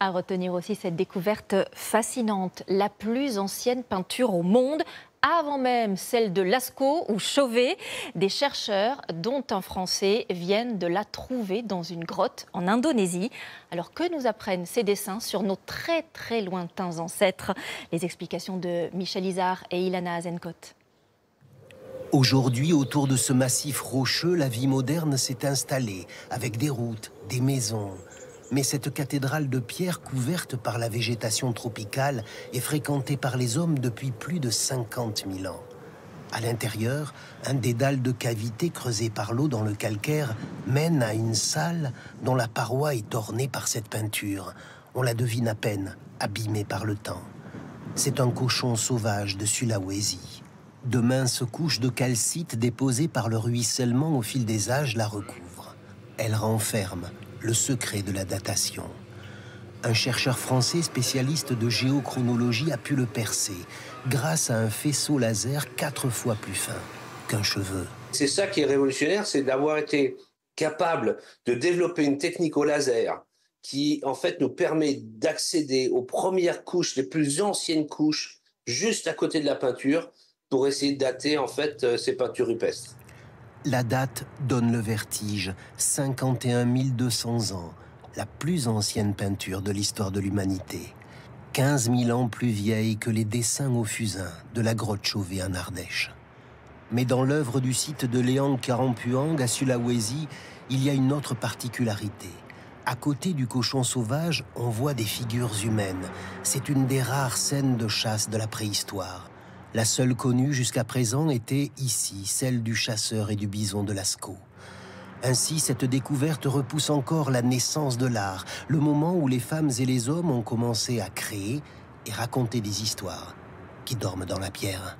À retenir aussi cette découverte fascinante, la plus ancienne peinture au monde, avant même celle de Lascaux ou Chauvet. Des chercheurs, dont un Français, viennent de la trouver dans une grotte en Indonésie. Alors que nous apprennent ces dessins sur nos très très lointains ancêtres? Les explications de Michel Izard et Ilana Azenkot. Aujourd'hui, autour de ce massif rocheux, la vie moderne s'est installée, avec des routes, des maisons. Mais cette cathédrale de pierre couverte par la végétation tropicale est fréquentée par les hommes depuis plus de 50 000 ans. À l'intérieur, un dédale de cavités creusées par l'eau dans le calcaire mène à une salle dont la paroi est ornée par cette peinture. On la devine à peine, abîmée par le temps. C'est un cochon sauvage de Sulawesi. De minces couches de calcite déposées par le ruissellement au fil des âges la recouvrent. Elle renferme le secret de la datation. Un chercheur français spécialiste de géochronologie a pu le percer grâce à un faisceau laser 4 fois plus fin qu'un cheveu. C'est ça qui est révolutionnaire, c'est d'avoir été capable de développer une technique au laser qui, en fait, nous permet d'accéder aux premières couches, les plus anciennes couches, juste à côté de la peinture, pour essayer de dater, en fait, ces peintures rupestres. La date donne le vertige, 51 200 ans, la plus ancienne peinture de l'histoire de l'humanité. 15 000 ans plus vieille que les dessins au fusain de la grotte Chauvet en Ardèche. Mais dans l'œuvre du site de Leang Karampuang à Sulawesi, il y a une autre particularité. À côté du cochon sauvage, on voit des figures humaines. C'est une des rares scènes de chasse de la préhistoire. La seule connue jusqu'à présent était ici, celle du chasseur et du bison de Lascaux. Ainsi, cette découverte repousse encore la naissance de l'art, le moment où les femmes et les hommes ont commencé à créer et raconter des histoires qui dorment dans la pierre.